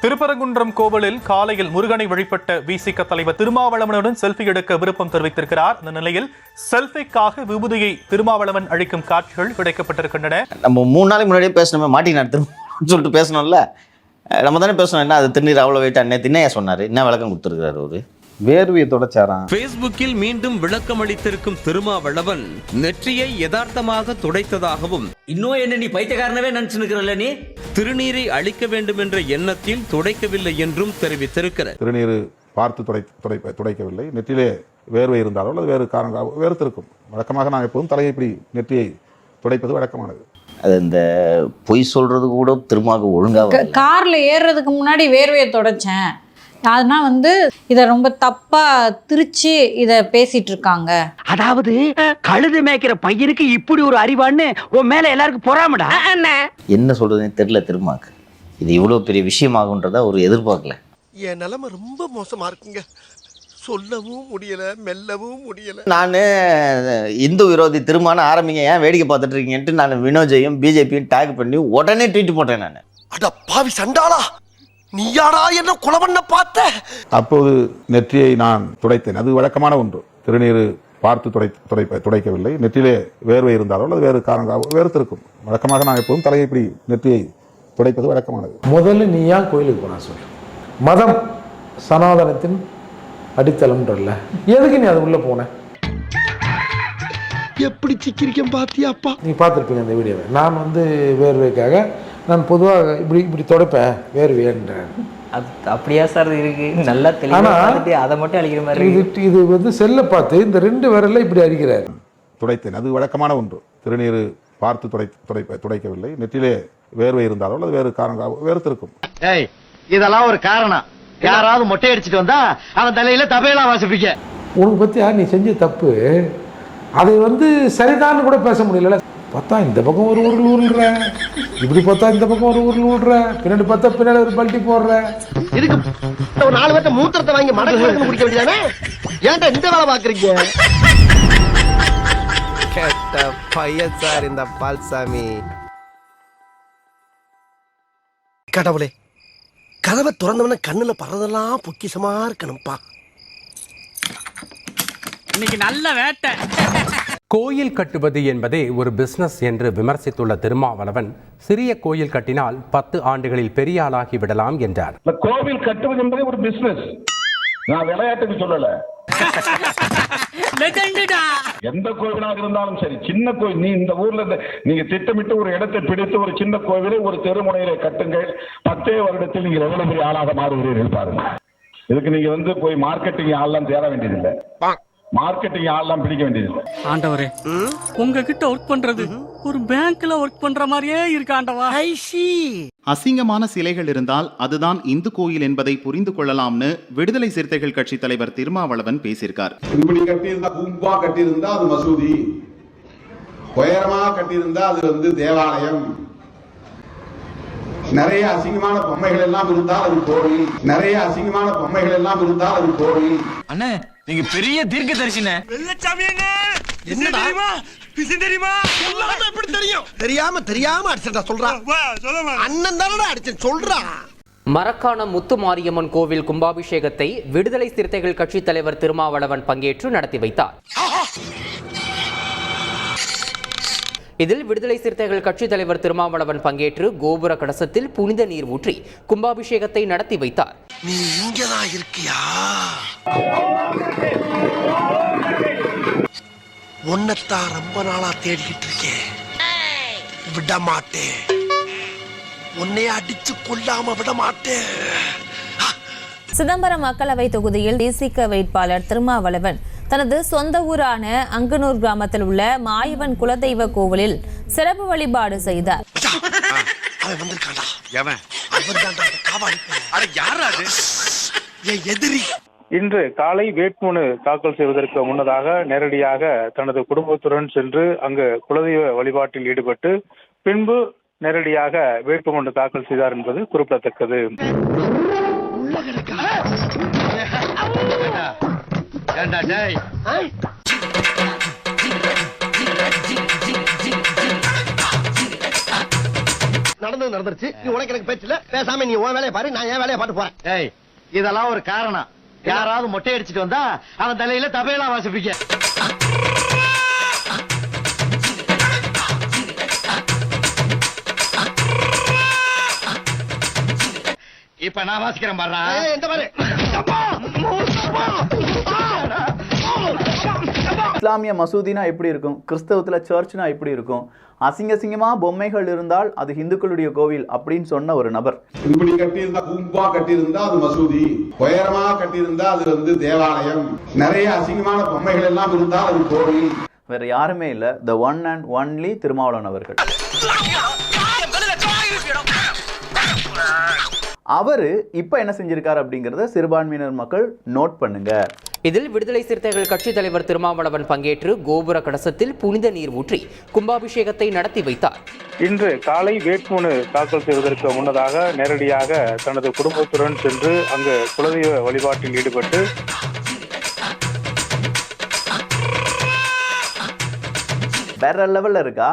திருப்பரங்குன்றம் கோவிலில் காலையில் முருகனை வழிபட்ட விசிக தலைவர் திருமாவளவனுடன் செல்ஃபி எடுக்க விருப்பம் தெரிவித்திருக்கிறார். இந்த நிலையில் செல்ஃபிக்காக விபூதியை திருமாவளவன் அளிக்கும் காட்சிகள் கிடைக்கப்பட்டிருக்கின்றன. நம்ம 3 நாளைக்கு முன்னாடியே பேசணுமே, மாட்டினார் திரும்ப சொல்லிட்டு பேசணும்ல, நம்ம தானே பேசணும். என்ன அது திருநீர் அவ்வளோ வெயிட் அண்ணே திண்ணையா சொன்னார், என்ன விளக்கம் கொடுத்துருக்காரு அவரு? வேர்வையை தொடச்சாராம். பேஸ்புக்கில் மீண்டும் விளக்கம் அளித்திருக்கும் திருமாவளவன் நெற்றியை யதார்த்தமாக துடைத்ததாகவும், இன்னும் என்ன நீ பைத்தியக்காரனவே நினைச்சுக்கிறல்ல, நீ திருநீரை அளிக்க வேண்டும் என்ற எண்ணத்தில் துடைக்கவில்லை என்றும் தெரிவித்திருக்கிறார். திருநீர் பார்த்து துடைக்கவில்லை, நெற்றிலே வேர்வை இருந்தாலோ அல்லது வேறு காரணம் வேறுத்திருக்கும். வழக்கமாக நான் எப்போதும் தலையை இப்படி நெற்றியை துடைப்பது வழக்கமானது. அது இந்த பொய் சொல்றது கூட திரும்ப ஒழுங்காக கார்ல ஏறுறதுக்கு முன்னாடி வேர்வையை தொடச்சேன், அதனால் இதை ரொம்ப தப்பா திருச்சி இதை பேசிட்டு இருக்காங்க. அதாவது கழுது மேய்க்கிற பையனுக்கு இப்படி ஒரு அறிவான்னு உன் மேல எல்லாருக்கும் பொறாமடா. என்ன சொல்றதுன்னு தெரியல. திருமாக்கு இது இவ்வளோ பெரிய விஷயமாகுன்றதா ஒரு எதிர்பார்க்கல. என் நிலைமை ரொம்ப மோசமா இருக்குங்க, சொல்லவும் முடியல, மெல்லவும் முடியல. நான் இந்து விரோதி திருமான ஆரம்பிங்க, ஏன் வேடிக்கை பார்த்துட்டு இருக்கீங்கன்ட்டு நான் வினோஜையும் பிஜேபியும் டேக் பண்ணி உடனே ட்வீட் போட்டேன். நான் அட பாவி சண்டாளா, நீ யாரா என்ன கொலை பண்ண பார்த்த? அப்போது நெற்றியை நான் துடைத்தேன். அது வழக்கமான ஒன்று. திருநீர் பார்த்து துடைக்கவில்லை, நெற்றிலே வேர்வை இருந்தாலோ அல்லது வேறு காரணம் வேறுத்திருக்கும். வழக்கமாக நான் எப்போதும் தலையை இப்படி நெற்றியை துடைப்பது வழக்கமானது. முதல்ல நீ ஏன் கோயிலுக்கு போனா சொல்லு? மதம் சனாதனத்தின் அடித்தளம்ன்றல்ல, எதுக்கு நீ அது உள்ள போன? எப்படி சிக்கிரிக்கம் பாத்தியாப்பா? நீ பார்த்துருப்பீங்க அந்த வீடியோவை. நான் வேர்வைக்காக நான் பொதுவாக இப்படி துடைப்பேன் வேர்வையன்றேன். அது அப்படியா சார் இருக்கு? நல்லா தெளிவாக அதை மட்டும் அழிக்கிற மாதிரி இது செல்லை பார்த்து இந்த 2 விரல்ல இப்படி அடிக்கிறார். துடைத்தேன். அது வழக்கமான ஒன்று. திருநீர் பார்த்து துடைக்கவில்லை, நெற்றிலே வேர்வை இருந்தாலோ அல்லது வேறு காரணம் வேறுத்திருக்கும். இதெல்லாம் ஒரு காரணம். யாராவது மொட்டை அடிச்சுட்டு வந்தா அவன் தலையில தபையெல்லாம் வாசிப்பீங்க. உனக்கு பத்தியா நீ செஞ்ச தப்பு அதை சரிதான்னு கூட பேச முடியல. பார்த்தா இந்த பக்கம் ஒரு உருள் ஊடுற, இப்படி பார்த்தா இந்த பக்கம் ஒரு உருள் ஊடுற, பின்னாடி பார்த்தா பின்னாடி ஒரு பல்ட்டி போடுற. இதுக்கு ஒரு 4 பேர்த்த மூத்திரத்தை வாங்கி மடக்கு குடிக்க வேண்டியதானே? ஏன்டா இந்த வேலை பாக்குறீங்க? கேட்ட பையன் சார் இந்த பால்சாமி. கடவுளே, கதவை திறந்தவன கண்ணுல பறதெல்லாம் பொக்கிஷமா இருக்கணும்பா. இன்னைக்கு நல்ல வேட்டை. கோயில் கட்டுவது என்பதே ஒரு பிசினஸ் என்று விமர்சித்துள்ள திருமாவளவன், சிறிய கோயில் கட்டினால் 10 ஆண்டுகளில் பெரிய ஆளாகி விடலாம் என்றார். கோவில் கட்டுவது என்பதே ஒரு பிசினஸ், நான் விளையாட்டுக்கு சொல்லல. எந்த கோவிலாக இருந்தாலும் சரி, சின்ன கோவில், நீ இந்த ஊர்ல நீங்க திட்டமிட்டு ஒரு இடத்தை பிடித்து ஒரு சின்ன கோவிலை ஒரு தெருமுனையில கட்டுங்கள், 10 வருடத்தில் நீங்க எவ்வளவு பெரிய ஆளாக மாறுகிறீர்கள் பாருங்க. இதுக்கு நீங்க போய் மார்க்கெட்டிங் ஆள்லாம் தேட வேண்டியதில்லை, மார்க்கெட்டிங் ஆள்லாம் பிடிக்க வேண்டியதில்லை. ஆண்டவரே, உங்ககிட்ட ஒர்க் பண்றது ஒரு பேங்க்ல ஒர்க் பண்ற மாதிரியே இருக்கு ஆண்டவா. அசிங்கமான சிலைகள் இருந்தால் அதுதான் இந்து கோயில் என்பதை புரிந்து கொள்ளலாம்னு விடுதலை சிறுத்தைகள் கட்சி தலைவர் திருமாவளவன் பேசியிருக்கார். இப்படி கட்டியிருந்தா கும்பா கட்டியிருந்தா அது மசூதி, உயரமா கட்டியிருந்தா அது தேவாலயம், நிறைய அசிங்கமான பொம்மைகள் எல்லாம் இருந்தால் அது கோவில், நிறைய அசிங்கமான பொம்மைகள் எல்லாம் இருந்தால் அது கோவில். அண்ணே, நீங்க பெரிய தீர்க்க தரிசன என்ன தெரியுமா? தெரியுமா? எப்படி தெரியும்? தெரியாம அடிச்சா சொல்றா. அண்ணன் தானடா அடிச்சேன் சொல்றா. மரக்காணம் முத்து மாரியம்மன் கோவில் கும்பாபிஷேகத்தை விடுதலை சிறுத்தைகள் கட்சி தலைவர் திருமாவளவன் பங்கேற்று நடத்தி வைத்தார். இதில் விடுதலை சிறுத்தைகள் கட்சி தலைவர் திருமாவளவன் பங்கேற்று கோபுர கலசத்தில் புனித நீர் ஊற்றி கும்பாபிஷேகத்தை நடத்தி வைத்தார். நீ இங்கதான் இருக்கியா? உன்னத்தான் ரொம்ப நாளா தேடிக்கிட்டு இருக்கேன், விட மாட்டேன், உன்னைய அடிச்சு கொல்லாம விட மாட்டேன். சிதம்பரம் மக்களவை தொகுதியில் தேசிக வேட்பாளர் திருமாவளவன் தனது சொந்த ஊரான அங்கனூர் கிராமத்தில் உள்ள மாயவன் குலதெய்வ கோவிலில் சிறப்பு வழிபாடு செய்தார். இன்று காலை வேட்புமனு தாக்கல் செய்வதற்கு முன்னதாக நேரடியாக தனது குடும்பத்துடன் சென்று அங்கு குலதெய்வ வழிபாட்டில் ஈடுபட்டு பின்பு நேரடியாக வேட்புமனு தாக்கல் செய்தார் என்பது குறிப்பிடத்தக்கது. நடந்தது நடந்தது நடந்துருச்சு. நீ உனக்கு எனக்கு பேச்சு இல்ல. பேசாம நீ உன் வேலையை பாரு, நான் என் வேலையை பார்த்து போறேன். ஏய் இதெல்லாம் ஒரு காரணம். யாராவது மொட்டை அடிச்சிட்டு வந்தா அவன் தலையில தபையெல்லாம் வாசிப்பீங்க. இப்ப நான் வாசிக்கிறேன் பாரு. இந்த பாரு. இஸ்லாமிய மசூதினா எப்படி இருக்கும், கிறிஸ்தவத்துல சர்ச்னா எப்படி இருக்கும், அசிங்கமா பொம்மைகள் இருந்தால் அது இந்துக்களுடைய கோவில் அப்படின்னு சொன்ன ஒரு நபர். இப்படி கட்டியிருந்தா கும்பா கட்டியிருந்தா அது மசூதி, உயரமா கட்டியிருந்தா அது வந்து தேவாலயம், நிறைய அசிங்கமான பொம்மைகள் எல்லாம் இருந்தா அது கோவில். வேற யாருமே இல்ல, the one and only Thirumavalavan அவர்கள். அவரு இப்ப என்ன செஞ்சிருக்காரு அப்படிங்கறத சிறுபான்மையினர் மக்கள் நோட் பண்ணுங்க. இதில் விடுதலை சிறுத்தைகள் கட்சித் தலைவர் திருமாவளவன் பங்கேற்று கோபுர கலசத்தில் புனித நீர் ஊற்றி கும்பாபிஷேகத்தை நடத்தி வைத்தார். இன்று காலை வேட்புமனு தாக்கல் செய்வதற்கு முன்னதாக நேரடியாக தனது குடும்பத்துடன் சென்று அங்கு குலதெய்வ வழிபாட்டில் ஈடுபட்டு வேற லெவல்ல இருக்கா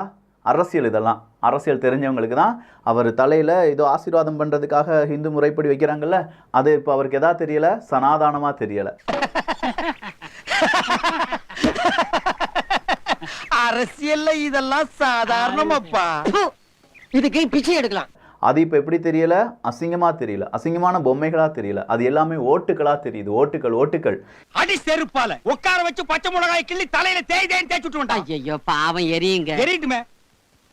அரசியல். இதெல்லாம் அரசியல் தெரிஞ்சவங்களுக்கு தான். அவர் தலையில ஏதோ ஆசீர்வாதம் பண்றதுக்காக இந்து முறைப்படி வைக்கிறாங்கல்ல, அது இப்ப அவருக்கு எதா தெரியல, சனாதானமா தெரியல. அரசியல்ல இதெல்லாம் சாதாரணமாப்பா. இதுக்கு பிச்சை எடுக்கலாம். அது இப்ப எப்படி தெரியல, அசிங்கமா தெரியல, அசிங்கமான பொம்மைகளா தெரியல, அது எல்லாமே ஓட்டுகளா தெரியுது. ஓட்டுகள். அடி செருப்பால உட்கார வச்சு பச்சை மிளகாய் கிள்ளி தலையில தேய்ச்சு விட்டு. ஐயோ பாவம் எரியுங்க. எரியட்டுமே.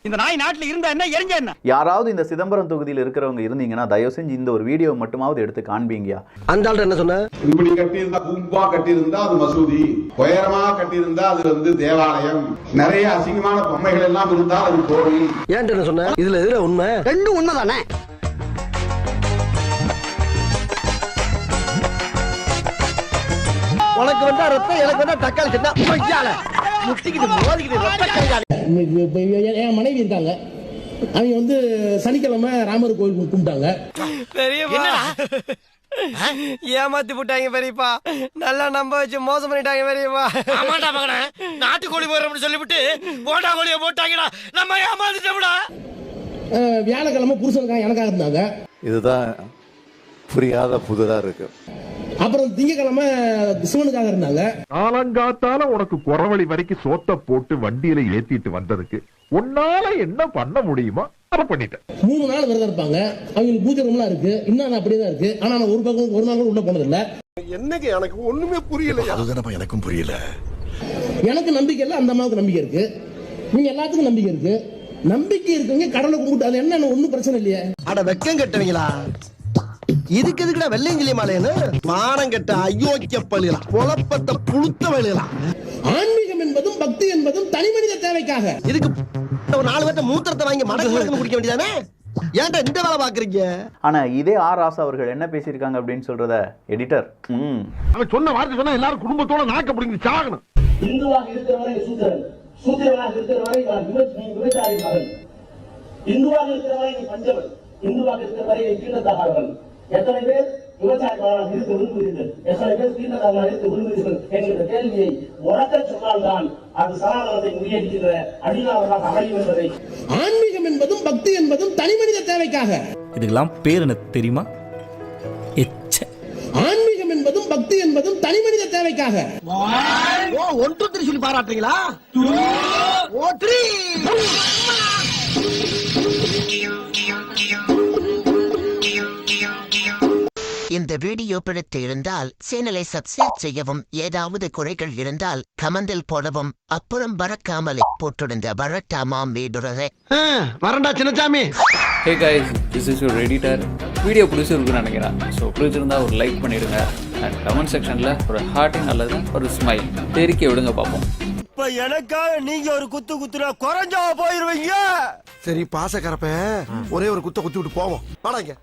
இந்த நாய் நாட்டுல இருந்தா என்ன, எரிஞ்ச என்ன. யாராவது இந்த சிதம்பரம் தொகுதியில் இருக்கிறவங்க இருந்தீங்கன்னா தயவு செஞ்சு இந்த ஒரு வீடியோ மட்டுமாவது எடுத்து காண்பீங்கயா. அந்த ஆள் என்ன சொன்ன? இப்படி கட்டியிருந்தா கும்பா கட்டியிருந்தா அது மசூதி, உயரமா கட்டியிருந்தா அது வந்து தேவாலயம், நிறைய அசிங்கமான பொம்மைகள் எல்லாம் இருந்தா அது கோவில். ஏன் என்ன சொன்ன? இதுல எதுல உண்மை? ரெண்டும் உண்மைதானே. உனக்கு வந்தா ரத்தம், எனக்கு வந்தா தக்காளி சட்னா பொய்யால முட்டிக்கிட்டு மோதிக்கிட்டு ரத்த கையால. என் மனைவி இருக்காங்க, அவங்க வந்து சனிக்கிழமை ராமர் கோயில் கும்பிட்டாங்க. ஏமாத்தி போட்டாங்க பெரியப்பா. நல்லா நம்ப வச்சு மோசம் பண்ணிட்டாங்க பெரியப்பா. ஆமாடா மகனே, நாட்டுக்கோழி போறோம்னு சொல்லிவிட்டு போட்டா கோழியை போட்டாங்கடா. நம்ம ஏமாத்திட்டோம்டா. வியாழக்கிழமை புருஷனுக்காக எனக்காக இருந்தாங்க. இதுதான் புரியாத புதுதா இருக்கு. அப்புறம் திங்கக்கிழமை சிவனுக்காக இருந்தாங்க. காலங்காத்தால உனக்கு குறவழி வரைக்கும் சோத்த போட்டு வண்டியில ஏத்திட்டு வந்ததுக்கு உன்னால என்ன பண்ண முடியுமோ அதை பண்ணிட்டேன். 3 நாள் விரதம் இருப்பாங்க. அவங்களுக்கு பூஜை ரூம்லாம் இருக்கு, இன்னும் அப்படியேதான் இருக்கு. ஆனா நான் ஒரு நாள் உள்ள போனது இல்ல. என்னங்க எனக்கு ஒண்ணுமே புரியல. அதுதானப்பா எனக்கும் புரியல. எனக்கு நம்பிக்கை இல்ல, அந்த அம்மாவுக்கு நம்பிக்கை இருக்கு. நீங்க எல்லாத்துக்கும் நம்பிக்கை இருக்கு. நம்பிக்கை இருக்குங்க கடவுளை கும்பிட்டு, அது என்ன ஒண்ணும் பிரச்சனை இல்லையே. அட வெக்கம் கட்டுவீங்களா? இதுக்கு எதுக்குடா வெள்ளையங்கிலி மாலைன்னு மானம் கட்ட அயோக்கிய பள்ளிகளா, குழப்பத்தை புழுத்த வழிகளா. ஆன்மீகம் என்பதும் பக்தி என்பதும் தனி மனித தேவைக்காக. இதுக்கு ஒரு 4 பேர்த்த மூத்திரத்தை வாங்கி மடக்கு குடிக்க வேண்டியதானே. ஏன்டா இந்த வேலை பாக்குறீங்க? ஆனா இதே ஆர் ராசா அவர்கள் என்ன பேசியிருக்காங்க அப்படின்னு சொல்றத எடிட்டர் அவன் சொன்ன வார்த்தை சொன்னா எல்லாரும் குடும்பத்தோட நாக்க பிடிங்க சாகணும். இந்துவாக இருக்கிறவரை சூத்திரன், சூத்திரனாக இருக்கிறவரை விவசாயி மகன், இந்துவாக இருக்கிறவரை நீ பஞ்சவன், இந்துவாக இருக்கிறவரை நீ கீழத்தகாதவன். எத்தனை பேர் விவசாயிகளாக இருக்க விரும்புகிறீர்கள், எத்தனை பேர் தீர்ந்ததாக இருக்க விரும்புகிறீர்கள் என்கிற கேள்வியை உறக்க சொன்னால்தான் அது சனாதனத்தை முறியடிக்கிற அடிநாதமாக அமையும் என்பதை. ஆன்மீகம் என்பதும் பக்தி என்பதும் தனி மனித தேவைக்காக. இதுக்கெல்லாம் பேர் என்ன தெரியுமா? ஆன்மீகம் என்பதும் பக்தி என்பதும் தனி மனித தேவைக்காக. 1 2 3 சொல்லி பாராட்டுறீங்களா? 2 3. இந்த வீடியோ பிடித்து இருந்தால் சேனலை சப்ஸ்கிரைப் செய்யவும், ஏதாவது குறைகள் இருந்தால் கமெண்டில் போடவும், அப்புறம் மறக்காமலே போட்டிருந்த வரட்டாமாம் வீடுறதே. வரண்டா Chinnasamy. Hey guys, this is your editor. Video பிடிச்சிருக்குன்னு நினைக்கிறேன். ஸோ பிடிச்சிருந்தா ஒரு லைக் பண்ணிடுங்க அண்ட் கமெண்ட் செக்ஷனில் ஒரு ஹார்ட்டிங் அல்லது ஒரு ஸ்மைல் தெரிக்க விடுங்க பார்ப்போம். இப்ப எனக்காக நீங்க ஒரு குத்து குத்துனா குறைஞ்சா போயிருவீங்க. சரி பாசக்கரப்ப ஒரே ஒரு குத்த குத்தி விட்டு போவோம். வாடாங்க.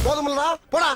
போதுமில்லடா போடா.